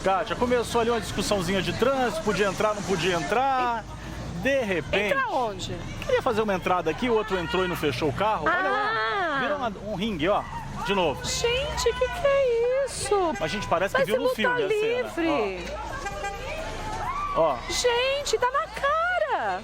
Kátia, começou ali uma discussãozinha de trânsito, podia entrar, não podia entrar. De repente... Entra onde? Queria fazer uma entrada aqui, o outro entrou e não fechou o carro. Olha lá, virou um ringue, ó, de novo. Gente, que é isso? A gente parece que viu no filme a cena. livre. Ó. Gente, tá na cara.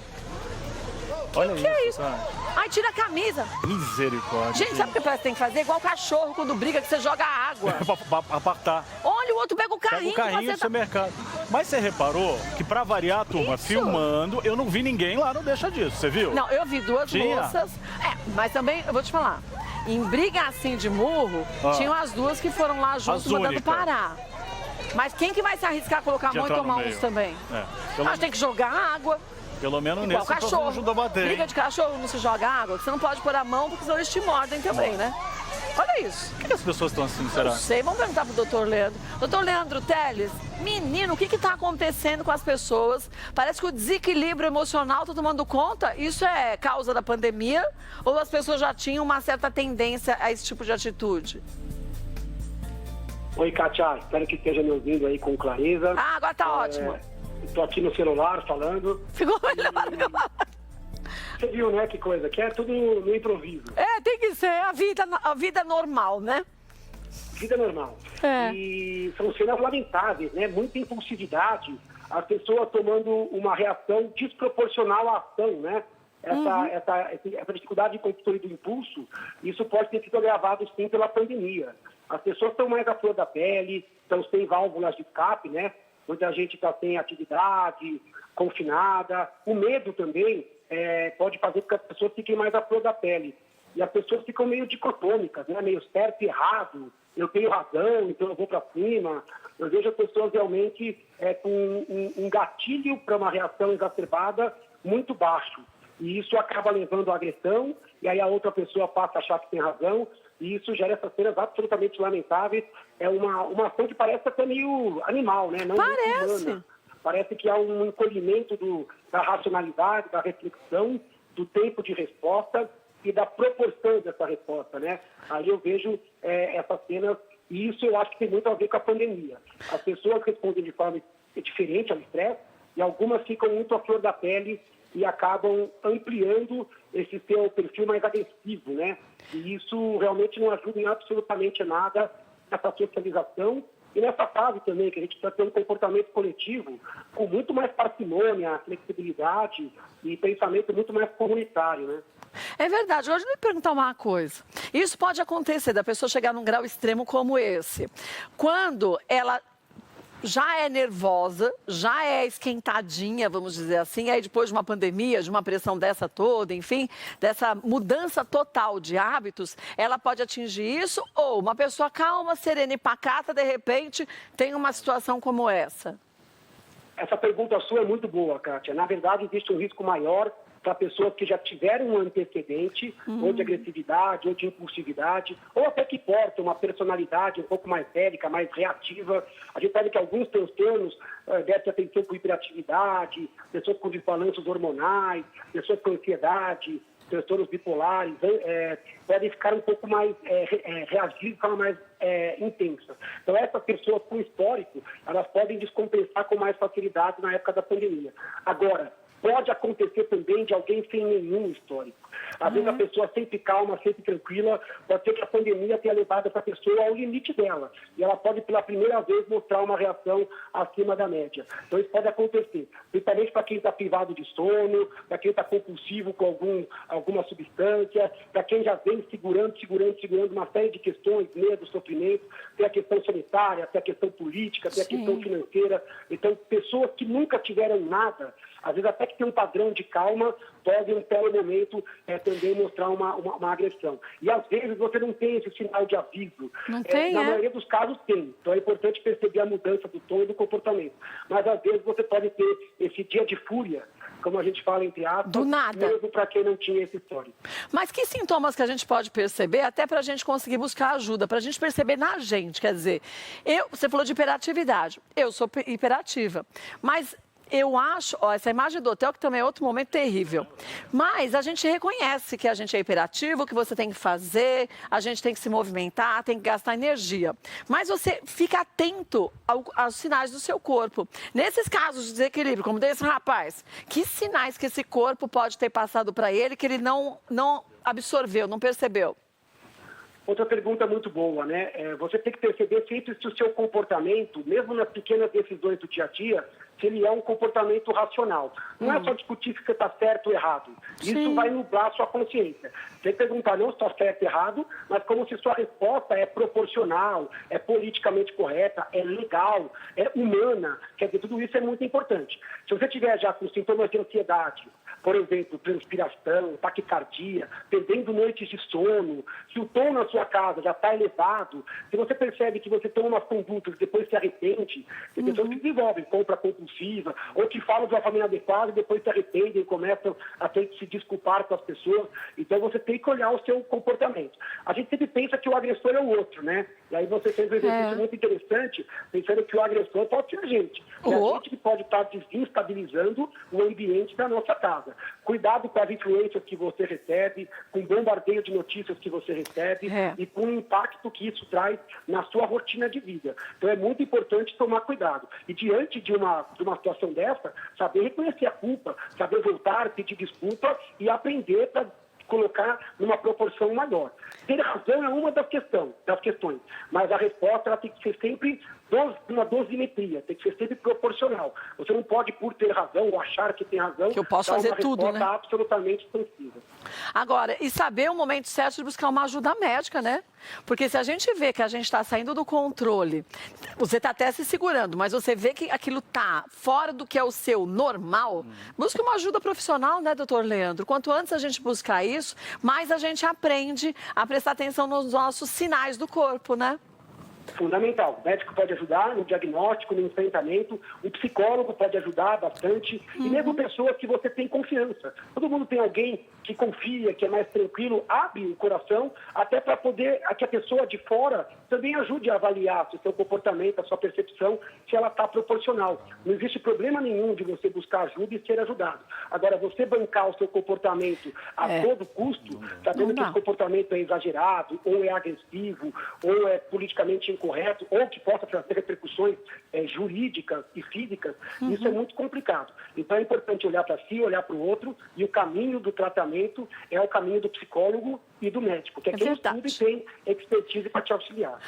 Olha que é isso, cara. Ai, tira a camisa. Misericórdia. Gente, sabe o que parece que tem que fazer? Igual cachorro quando briga, que você joga água. Pra apartar. Olha, o outro pega o carrinho. Pega o carrinho do supermercado. Mas você reparou que pra variar a turma filmando, eu não vi ninguém lá, não deixa disso, você viu? Não, eu vi duas moças. Mas também, eu vou te falar, em briga assim de murro, tinham as duas que foram lá junto mandando parar. Mas quem que vai se arriscar a colocar a mão e tomar uns também? Acho que tem que jogar água. Pelo menos igual nesse cachorro. Ajuda a bater. Briga de cachorro não se joga água, você não pode pôr a mão porque senão eles te mordem também, né? Olha isso. Por que as pessoas estão assim, será? Não sei, vamos perguntar pro doutor Leandro. Doutor Leandro Teles, menino, o que está acontecendo com as pessoas? Parece que o desequilíbrio emocional está tomando conta. Isso é causa da pandemia ou as pessoas já tinham uma certa tendência a esse tipo de atitude? Oi, Kátia, espero que esteja me ouvindo aí com clareza. Ah, agora tá ótimo. Estou aqui no celular falando. Ficou melhor. Você viu, né, que coisa? Que é tudo no improviso. Tem que ser a vida normal, né? Vida normal. E são cenas lamentáveis, né? Muita impulsividade. As pessoas tomando uma reação desproporcional à ação, né? Essa dificuldade de controle do impulso, isso pode ter sido agravado, sim, pela pandemia. As pessoas estão mais à flor da pele, estão sem válvulas de escape, né? Muita gente está sem atividade, confinada. O medo também pode fazer com que as pessoas fiquem mais à flor da pele. E as pessoas ficam meio dicotômicas, né? Meio certo e errado. Eu tenho razão, então eu vou para cima. Eu vejo as pessoas realmente com um gatilho para uma reação exacerbada muito baixo. E isso acaba levando à agressão, e aí a outra pessoa passa a achar que tem razão, e isso gera essas cenas absolutamente lamentáveis. É uma ação que parece até meio animal, né? Não parece. Humana. Parece que há um encolhimento da racionalidade, da reflexão, do tempo de resposta e da proporção dessa resposta, né? Aí eu vejo essas cenas, e isso eu acho que tem muito a ver com a pandemia. As pessoas respondem de forma diferente ao estresse, e algumas ficam muito à flor da pele e acabam ampliando esse seu perfil mais agressivo, né? E isso realmente não ajuda em absolutamente nada nessa socialização e nessa fase também, que a gente precisa ter um comportamento coletivo com muito mais parcimônia, flexibilidade e pensamento muito mais comunitário, né? É verdade. Agora, deixa eu lhe perguntar uma coisa. Isso pode acontecer da pessoa chegar num grau extremo como esse. Quando ela já é nervosa, já é esquentadinha, vamos dizer assim, aí depois de uma pandemia, de uma pressão dessa toda, enfim, dessa mudança total de hábitos, ela pode atingir isso, ou uma pessoa calma, serena e pacata, de repente, tem uma situação como essa? Essa pergunta sua é muito boa, Kátia. Na verdade, existe um risco maior para pessoas que já tiveram um antecedente, ou de agressividade, ou de impulsividade, ou até que portam uma personalidade um pouco mais bélica, mais reativa. A gente sabe que alguns transtornos déficit de atenção com hiperatividade, pessoas com desbalanços hormonais, pessoas com ansiedade, transtornos bipolares, podem ficar um pouco mais reagir de forma mais intensa. Então, essas pessoas com histórico, elas podem descompensar com mais facilidade na época da pandemia. Agora, pode acontecer também de alguém sem nenhum histórico. Às vezes a pessoa sempre calma, sempre tranquila, pode ser que a pandemia tenha levado essa pessoa ao limite dela. E ela pode, pela primeira vez, mostrar uma reação acima da média. Então isso pode acontecer, principalmente para quem está privado de sono, para quem está compulsivo com alguma substância, para quem já vem segurando uma série de questões, medo, sofrimento, tem a questão sanitária, tem a questão política, tem a questão financeira. Então, pessoas que nunca tiveram nada, às vezes até que tem um padrão de calma, podem, pelo momento, também mostrar uma agressão. E, às vezes, você não tem esse sinal de aviso. Não tem, Na maioria dos casos, tem. Então, é importante perceber a mudança do tom e do comportamento. Mas, às vezes, você pode ter esse dia de fúria, como a gente fala, entre aspas, do nada, mesmo para quem não tinha esse histórico. Mas que sintomas que a gente pode perceber, até para a gente conseguir buscar ajuda, para a gente perceber na gente? Quer dizer, você falou de hiperatividade. Eu sou hiperativa, mas eu acho, ó, essa imagem do hotel que também é outro momento terrível, mas a gente reconhece que a gente é hiperativo, que você tem que fazer, a gente tem que se movimentar, tem que gastar energia. Mas você fica atento aos sinais do seu corpo. Nesses casos de desequilíbrio, como desse rapaz, que sinais que esse corpo pode ter passado para ele que ele não absorveu, não percebeu? Outra pergunta muito boa, né? Você tem que perceber sempre se o seu comportamento, mesmo nas pequenas decisões do dia a dia, se ele é um comportamento racional. Não é só discutir se você está certo ou errado. Isso vai nublar a sua consciência. Você tem que perguntar não se está certo ou errado, mas como se sua resposta é proporcional, é politicamente correta, é legal, é humana. Quer dizer, tudo isso é muito importante. Se você tiver já com sintomas de ansiedade, por exemplo, transpiração, taquicardia, perdendo noites de sono, se o tom na sua casa já está elevado, se você percebe que você toma umas condutas e depois se arrepende, tem pessoas que desenvolvem compra compulsiva, ou que falam de uma família adequada e depois se arrependem e começam a ter que se desculpar com as pessoas. Então você tem que olhar o seu comportamento. A gente sempre pensa que o agressor é o outro, né? E aí você fez um exercício muito interessante, pensando que o agressor pode ser a gente. É a gente que pode estar desestabilizando o ambiente da nossa casa. Cuidado com as influências que você recebe, com o bombardeio de notícias que você recebe e com o impacto que isso traz na sua rotina de vida. Então é muito importante tomar cuidado. E diante de uma situação dessa, saber reconhecer a culpa, saber voltar, pedir desculpa e aprender para colocar numa proporção maior. Ter razão é uma das questões, mas a resposta ela tem que ser sempre uma dosimetria, tem que ser sempre proporcional. Você não pode, por ter razão ou achar que tem razão, que eu posso fazer tudo, né? Resposta absolutamente extensiva. Agora, e saber o momento certo de buscar uma ajuda médica, né? Porque se a gente vê que a gente está saindo do controle, você está até se segurando, mas você vê que aquilo está fora do que é o seu normal, busque uma ajuda profissional, né, doutor Leandro? Quanto antes a gente buscar isso, mais a gente aprende a prestar atenção nos nossos sinais do corpo, né? Fundamental. O médico pode ajudar no diagnóstico, no enfrentamento, o psicólogo pode ajudar bastante, e mesmo pessoas que você tem confiança. Todo mundo tem alguém que confia, que é mais tranquilo, abre o coração, até para poder que a pessoa de fora também ajude a avaliar se o seu comportamento, a sua percepção, se ela está proporcional. Não existe problema nenhum de você buscar ajuda e ser ajudado. Agora, você bancar o seu comportamento a todo custo, sabendo que esse comportamento é exagerado, ou é agressivo, ou é politicamente incorreto, ou que possa trazer repercussões jurídicas e físicas, isso é muito complicado. Então é importante olhar para si, olhar para o outro, e o caminho do tratamento é o caminho do psicólogo e do médico, que é quem estuda e tem expertise para te auxiliar.